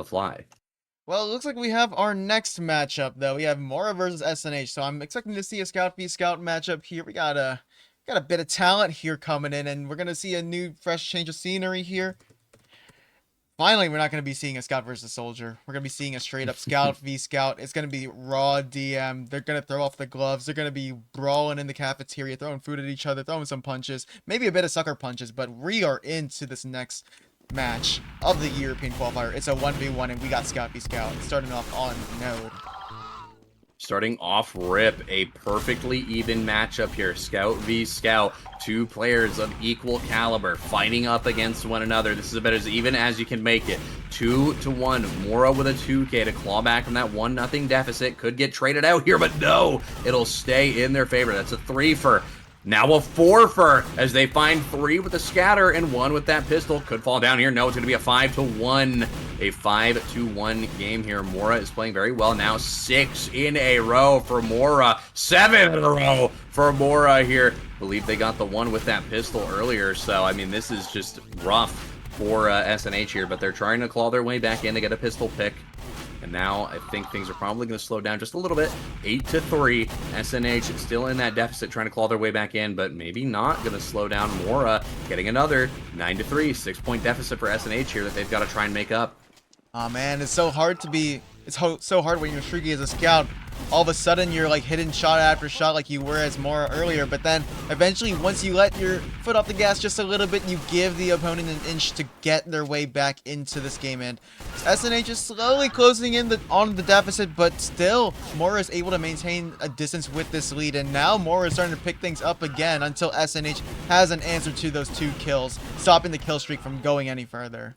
fly. Well, it looks like we have our next matchup, though. We have Mora versus SNH, so I'm expecting to see a Scout v Scout matchup here. We got a bit of talent here coming in, and we're going to see a new, fresh change of scenery here. Finally, we're not going to be seeing a Scout versus Soldier. We're going to be seeing a straight-up Scout v Scout. It's going to be raw DM. They're going to throw off the gloves. They're going to be brawling in the cafeteria, throwing food at each other, throwing some punches. Maybe a bit of sucker punches, but we are into this next match of the European qualifier. It's a 1v1, and we got Scout v Scout starting off on Node. Starting off rip, a perfectly even matchup here. Scout v Scout, two players of equal caliber fighting up against one another. This is about as even as you can make it. 2-1. Mora with a 2K to claw back from that 1-0 deficit. Could get traded out here, but no, it'll stay in their favor. That's a 3-for. Now a 4-for as they find 3 with the scatter and 1 with that pistol. Could fall down here. No, it's going to be a 5-1. A 5-1 game here. Mora is playing very well now. 6 in a row for Mora. 7 in a row for Mora here. Believe they got the 1 with that pistol earlier. So, I mean, this is just rough for SNH here. But they're trying to claw their way back in to get a pistol pick. And now I think things are probably going to slow down just a little bit. 8-3. SNH still in that deficit, trying to claw their way back in, but maybe not going to slow down. Mora getting another 9-3. 6-point deficit for SNH here that they've got to try and make up. Oh man, it's so hard to be. It's so hard when you're streaky as a Scout. All of a sudden, you're like hitting shot after shot like you were as Mora earlier. But then, eventually, once you let your foot off the gas just a little bit, you give the opponent an inch to get their way back into this game. And SNH is slowly closing in on the deficit, but still, Mora is able to maintain a distance with this lead. And now Mora is starting to pick things up again until SNH has an answer to those 2 kills, stopping the kill streak from going any further.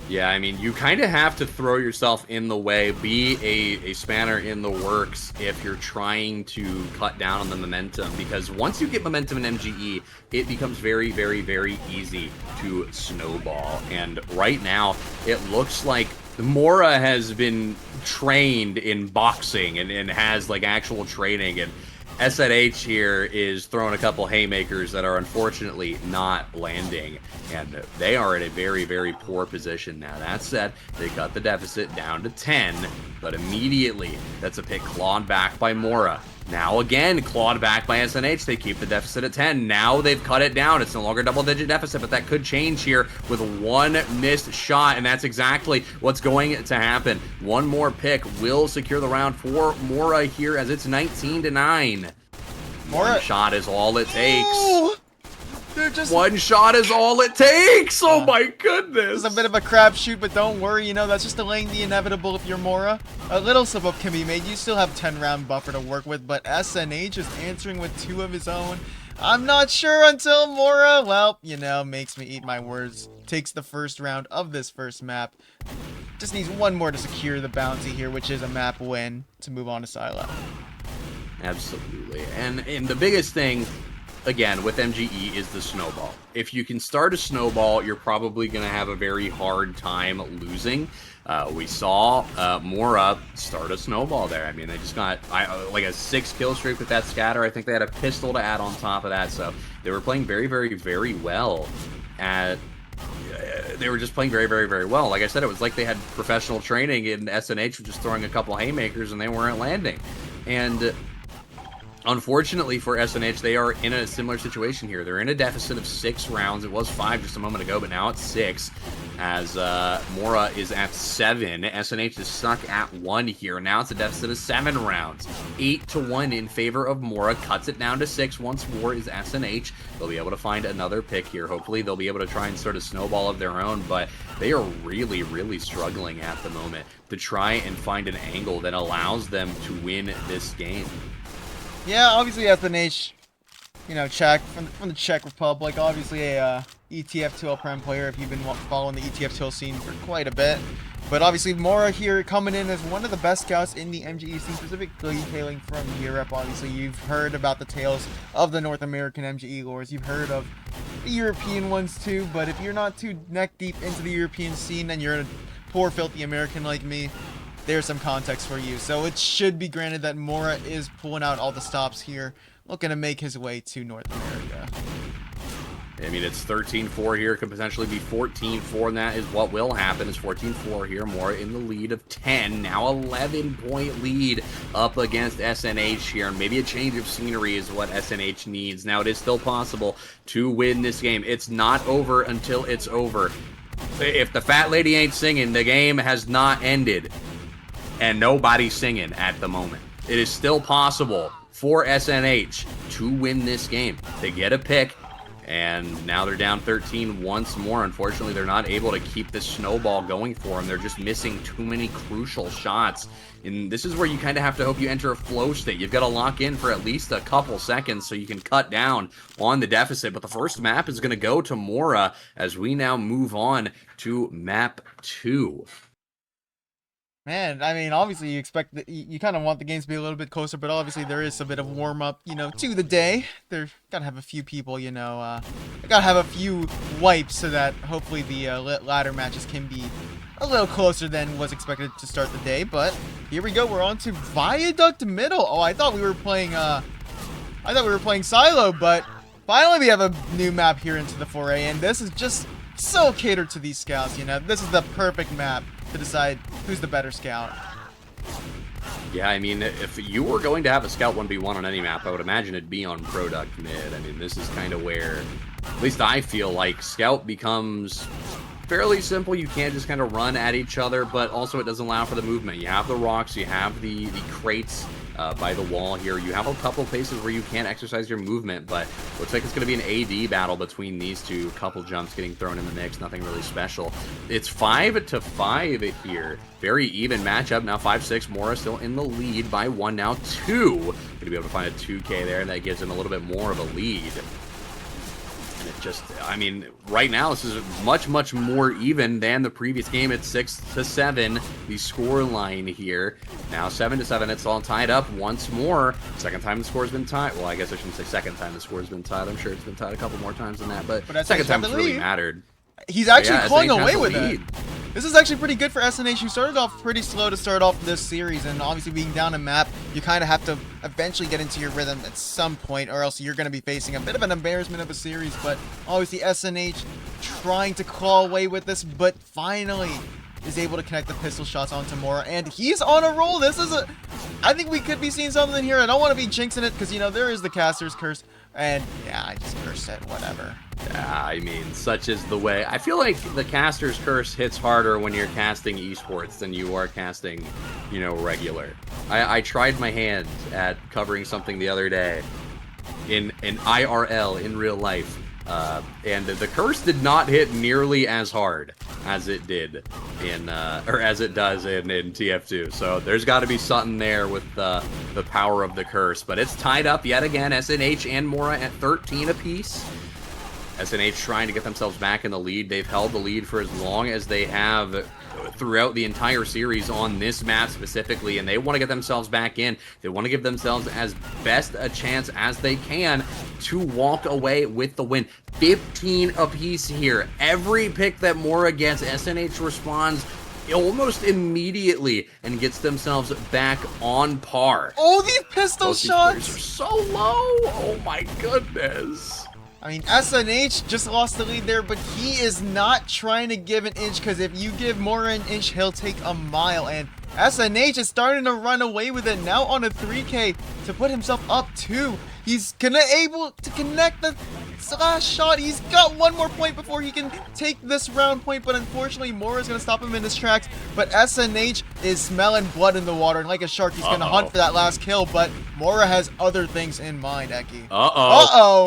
Yeah, I mean, you kind of have to throw yourself in the way, be a spanner in the works if you're trying to cut down on the momentum, because once you get momentum in MGE, it becomes very, very, very easy to snowball. And right now, it looks like Mora has been trained in boxing and has like actual training, and SNH here is throwing a couple haymakers that are unfortunately not landing, and they are in a very, very poor position now. That said, they cut the deficit down to 10, but immediately that's a pick clawed back by Mora. Now again, clawed back by SNH. They keep the deficit at 10. Now they've cut it down. It's no longer double-digit deficit, but that could change here with 1 missed shot, and that's exactly what's going to happen. 1 more pick will secure the round for Mora here as it's 19-9. Mora. 1 shot is all it takes. Oh! 1 shot is all it takes! Oh my goodness! It's a bit of a crapshoot, but don't worry, you know, that's just delaying the inevitable if you're Mora. A little slip-up can be made. You still have 10-round buffer to work with, but SNH is answering with 2 of his own. I'm not sure until Mora, well, you know, makes me eat my words. Takes the first round of this first map. Just needs 1 more to secure the bounty here, which is a map win to move on to Silo. Absolutely. And the biggest thing, again, with MGE is the snowball. If you can start a snowball, you're probably going to have a very hard time losing. We saw Mora start a snowball there. I mean, they just got like a 6 kill streak with that scatter. I think they had a pistol to add on top of that. So they were playing very, very, very well. They were just playing very, very, very well. Like I said, it was like they had professional training, and SNH was just throwing a couple haymakers and they weren't landing. And unfortunately for SNH, they are in a similar situation here. They're in a deficit of 6 rounds. It was 5 just a moment ago, but now it's 6 as Mora is at 7. SNH is stuck at 1 here. Now it's a deficit of 7 rounds. 8-1 in favor of Mora. Cuts it down to 6 once more is SNH. They'll be able to find another pick here. Hopefully they'll be able to try and sort of snowball of their own, but they are really, really struggling at the moment to try and find an angle that allows them to win this game. Yeah, obviously SNH, you know, Czech, from the Czech Republic, obviously a ETF 2L Prem player if you've been following the ETF 2L scene for quite a bit. But obviously Mora here coming in as one of the best scouts in the MGE scene, specifically hailing from Europe. Obviously you've heard about the tales of the North American MGE lores, you've heard of the European ones too, but if you're not too neck deep into the European scene and you're a poor filthy American like me, there's some context for you. So it should be granted that Mora is pulling out all the stops here, looking to make his way to North America. I mean, it's 13-4 here, could potentially be 14-4, and that is what will happen. It's 14-4 here, more in the lead of 10. Now 11-point lead up against SNH here, and maybe a change of scenery is what SNH needs. Now, it is still possible to win this game. It's not over until it's over. If the fat lady ain't singing, the game has not ended, and nobody's singing at the moment. It is still possible for SNH to win this game. They get a pick, and now they're down 13 once more. Unfortunately, they're not able to keep this snowball going for them. They're just missing too many crucial shots. And this is where you kind of have to hope you enter a flow state. You've got to lock in for at least a couple seconds so you can cut down on the deficit. But the first map is going to go to Mora as we now move on to map 2. Man, I mean, obviously you expect that you kind of want the games to be a little bit closer, but obviously there is a bit of warm up, you know, to the day. They're gotta have a few people, you know, gotta have a few wipes so that hopefully the ladder matches can be a little closer than was expected to start the day. But here we go, we're on to Viaduct Middle. Oh, I thought we were playing Silo, but finally we have a new map here into the foray, and this is just so catered to these scouts. You know, this is the perfect map to decide who's the better scout. Yeah, I mean, if you were going to have a scout 1v1 on any map, I would imagine it'd be on Product Mid. I mean, this is kind of where, at least I feel like, scout becomes fairly simple. You can't just kind of run at each other, but also it doesn't allow for the movement. You have the rocks, you have the crates by the wall here. You have a couple places where you can exercise your movement, but looks like it's going to be an AD battle between these two. Couple jumps getting thrown in the mix, nothing really special. It's 5-5 here. Very even matchup. Now 5-6, Mora still in the lead by 1, now 2. Going to be able to find a 2K there, and that gives him a little bit more of a lead. And it just, I mean, right now this is much more even than the previous game at 6-7. The score line here now 7-7. It's all tied up once more. Second time the score's been tied. Well, I guess I shouldn't say second time the score's been tied. I'm sure it's been tied a couple more times than that, but second time it's really mattered. He's actually clawing away with it. This is actually pretty good for SNH, who started off pretty slow to start off this series, and obviously being down a map, you kind of have to eventually get into your rhythm at some point, or else you're going to be facing a bit of an embarrassment of a series. But obviously SNH trying to claw away with this, but finally is able to connect the pistol shots onto Mora, and he's on a roll. This is I think we could be seeing something here. I don't want to be jinxing it, because, you know, there is the caster's curse, and yeah, I just cursed it, whatever. Yeah, I mean, such is the way. I feel like the caster's curse hits harder when you're casting esports than you are casting, you know, regular. I tried my hand at covering something the other day in IRL, in real life, and the curse did not hit nearly as hard as it did in, or as it does in TF2. So there's got to be something there with the power of the curse. But it's tied up yet again. SNH and Mora at 13 apiece. SNH trying to get themselves back in the lead. They've held the lead for as long as they have throughout the entire series on this map specifically, and they want to get themselves back in. They want to give themselves as best a chance as they can to walk away with the win. 15 apiece here. Every pick that Mora gets, SNH responds almost immediately and gets themselves back on par. Oh, these pistol shots are so low. Oh my goodness. I mean, SNH just lost the lead there, but he is not trying to give an inch, because if you give Mora an inch, he'll take a mile. And SNH is starting to run away with it now on a 3K to put himself up 2. He's able to connect the last shot. He's got one more point before he can take this round point, but unfortunately Mora is going to stop him in his tracks. But SNH is smelling blood in the water, and like a shark, he's going to hunt for that last kill. But Mora has other things in mind, Eki.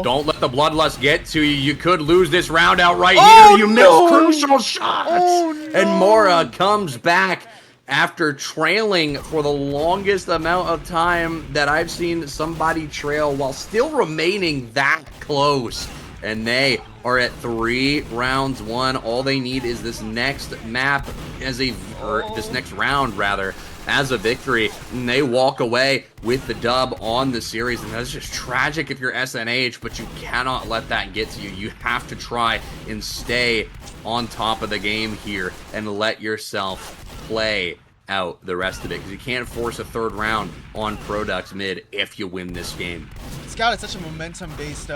Don't let the bloodlust get to you. You could lose this round outright here. You missed crucial shots. And Mora comes back after trailing for the longest amount of time that I've seen somebody trail while still remaining that close. And they are at 3 rounds won. All they need is this next map this next round rather, as a victory, and they walk away with the dub on the series. And that's just tragic if you're SNH, but you cannot let that get to you. You have to try and stay on top of the game here and let yourself play out the rest of it, because you can't force a third round on Product Mid if you win this game. Scout is such a momentum-based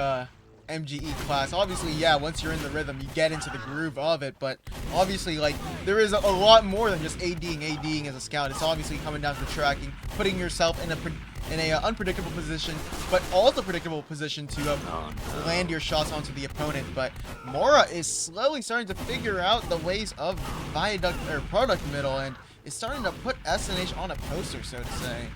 MGE class. Obviously, yeah, once you're in the rhythm, you get into the groove of it, but obviously, like, there is a lot more than just ADing as a scout. It's obviously coming down to tracking, putting yourself in a unpredictable position, but also predictable position to land your shots onto the opponent. But Mora is slowly starting to figure out the ways of Viaduct or Product Middle, and is starting to put SNH on a poster, so to say.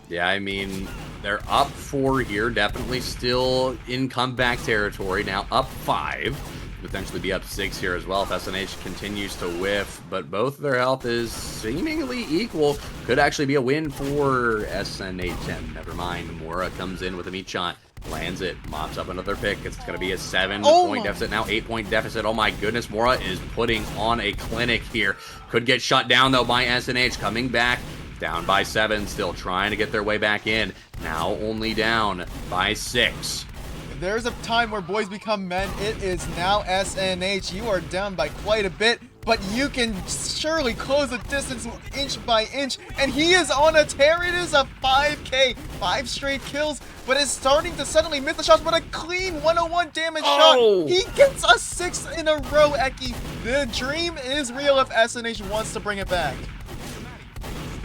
Yeah, I mean, they're up 4 here, definitely still in comeback territory. Now up 5, potentially be up 6 here as well if SNH continues to whiff, but both of their health is seemingly equal. Could actually be a win for SNH, and never mind, Mora comes in with a meat shot, lands it, mops up another pick. It's going to be a 7-point deficit, now 8-point deficit. Oh my goodness, Mora is putting on a clinic here. Could get shut down though by SNH, coming back. Down by 7, still trying to get their way back in. Now only down by 6. If there's a time where boys become men, it is now SNH. You are down by quite a bit, but you can surely close the distance inch by inch. And he is on a tear. It is a 5K, 5 straight kills, but is starting to suddenly miss the shots, but a clean 101 damage shot. He gets a 6 in a row, Eki. The dream is real if SNH wants to bring it back.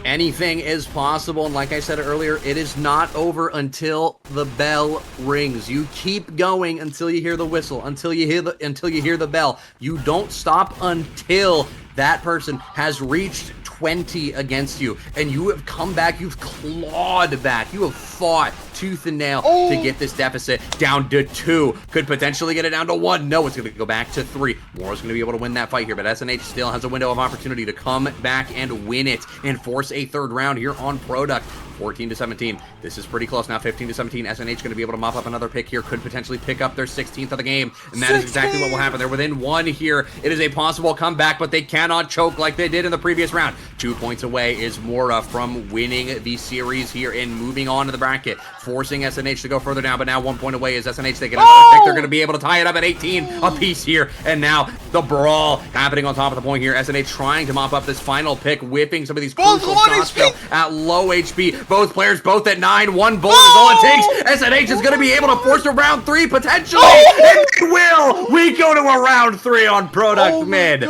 Anything is possible, and like I said earlier, it is not over until the bell rings. You keep going until you hear the whistle, until you hear the bell. You don't stop until that person has reached 20 against you, and you have come back, you've clawed back, you have fought tooth and nail to get this deficit down to 2. Could potentially get it down to 1. No, it's going to go back to 3. Mora's going to be able to win that fight here, but SNH still has a window of opportunity to come back and win it and force a 3rd round here on Product. 14-17. This is pretty close now. 15-17. SNH going to be able to mop up another pick here. Could potentially pick up their 16th of the game, and that is exactly what will happen. They're within 1 here. It is a possible comeback, but they cannot choke like they did in the previous round. 2 points away is Mora from winning the series here and moving on to the bracket, forcing SNH to go further down, but now 1 point away is SNH. They get another pick. They're going to be able to tie it up at 18 apiece here, and now the brawl happening on top of the point here. SNH trying to mop up this final pick, whipping some of these crucial shots at low HP. Both players, both at 9. 1 bullet is all it takes. SNH is going to be able to force a round 3 potentially, and they will. We go to a round 3 on Product Mid.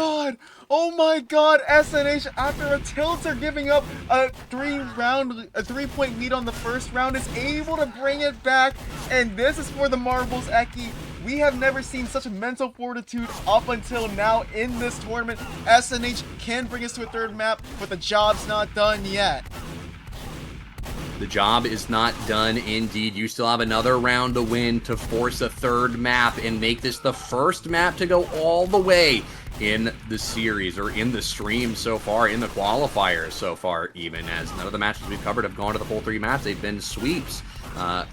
Oh my god, SNH, after a tilter giving up a 3-point lead on the first round, is able to bring it back, and this is for the marbles, Eki. We have never seen such mental fortitude up until now in this tournament. SNH can bring us to a 3rd map, but the job's not done yet. The job is not done indeed. You still have another round to win to force a 3rd map and make this the 1st map to go all the way in the series, or in the stream so far, in the qualifiers so far, even as none of the matches we've covered have gone to the full 3 maps. They've been sweeps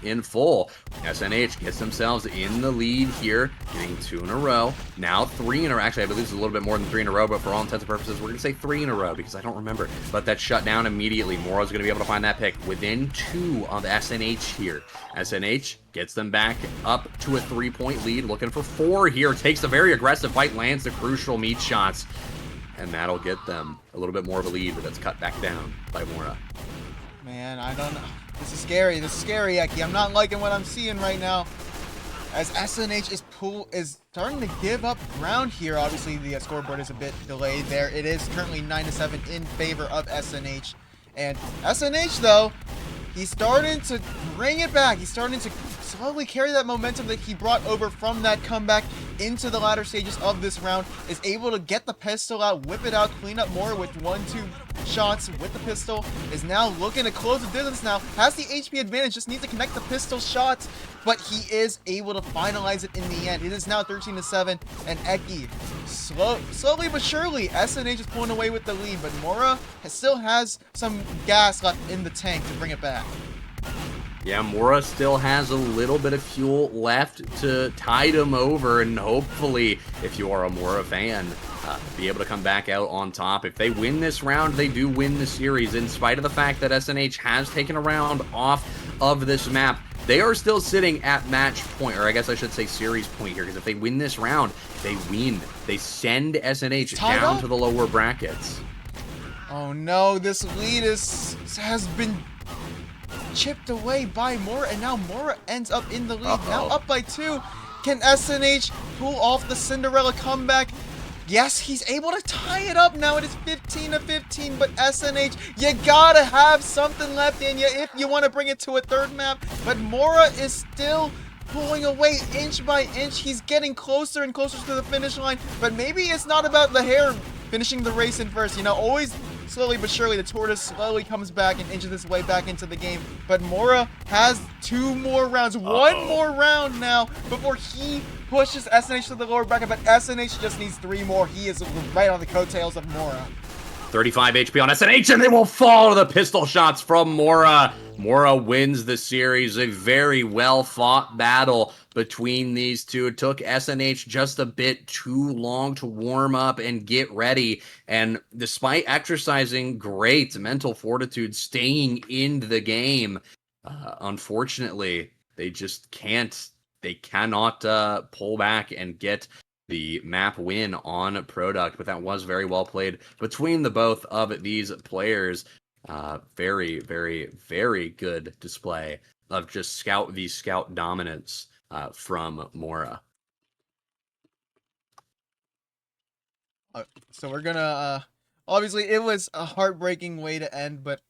in full. SNH gets themselves in the lead here, getting 2 in a row. Now 3 in a row. Actually, I believe it's a little bit more than 3 in a row, but for all intents and purposes, we're going to say 3 in a row because I don't remember. But that's shut down immediately. Mora's going to be able to find that pick within 2 of SNH here. SNH gets them back up to a 3-point lead, looking for 4 here. Takes a very aggressive fight, lands the crucial meat shots, and that'll get them a little bit more of a lead, but that's cut back down by Mora. Man, I don't know. This is scary, Eki. I'm not liking what I'm seeing right now, as SNH is starting to give up ground here. Obviously, the scoreboard is a bit delayed there. It is currently 9-7 in favor of SNH. And SNH, though, he's starting to bring it back. He's starting to slowly carry that momentum that he brought over from that comeback into the latter stages of this round. Is able to get the pistol out, whip it out, clean up more with 1-2 shots with the pistol. Is now looking to close the distance now. Has the HP advantage, just needs to connect the pistol shots, but he is able to finalize it in the end. It is now 13-7, and Eki, slowly but surely, SNH is pulling away with the lead, but Mora still has some gas left in the tank to bring it back. Yeah, Mora still has a little bit of fuel left to tide him over, and hopefully, if you are a Mora fan, be able to come back out on top. If they win this round, they do win the series, in spite of the fact that SNH has taken a round off of this map. They are still sitting at match point, or I guess I should say series point here, because if they win this round, they win. They send SNH down to the lower brackets. Oh no, this lead has been chipped away by Mora, and now Mora ends up in the lead. Now up by 2. Can SNH pull off the Cinderella comeback? Yes, he's able to tie it up now. It is 15-15, but SNH, you gotta have something left in you if you want to bring it to a third map. But Mora is still pulling away inch by inch. He's getting closer and closer to the finish line, but maybe it's not about the hair finishing the race in first. You know, always slowly but surely, the tortoise slowly comes back and inches its way back into the game. But Mora has 2 more rounds, 1 more round now before he pushes SNH to the lower bracket, but SNH just needs 3 more. He is right on the coattails of Mora. 35 HP on SNH, and they will fall to the pistol shots from Mora. Mora wins the series. A very well-fought battle between these two. It took SNH just a bit too long to warm up and get ready. And despite exercising great mental fortitude, staying in the game, unfortunately, they just can't. They cannot pull back and get the map win on Product, but that was very well played between the both of these players. Very, very, very good display of just Scout v Scout dominance from Mora. So we're gonna, obviously it was a heartbreaking way to end, but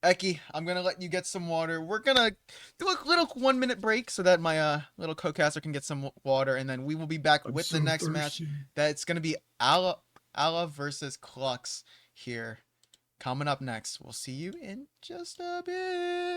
Eki, I'm gonna let you get some water. We're gonna do a little 1-minute break so that my little co-caster can get some water, and then we will be back with the next match. That's gonna be Ala versus Klux here. Coming up next. We'll see you in just a bit.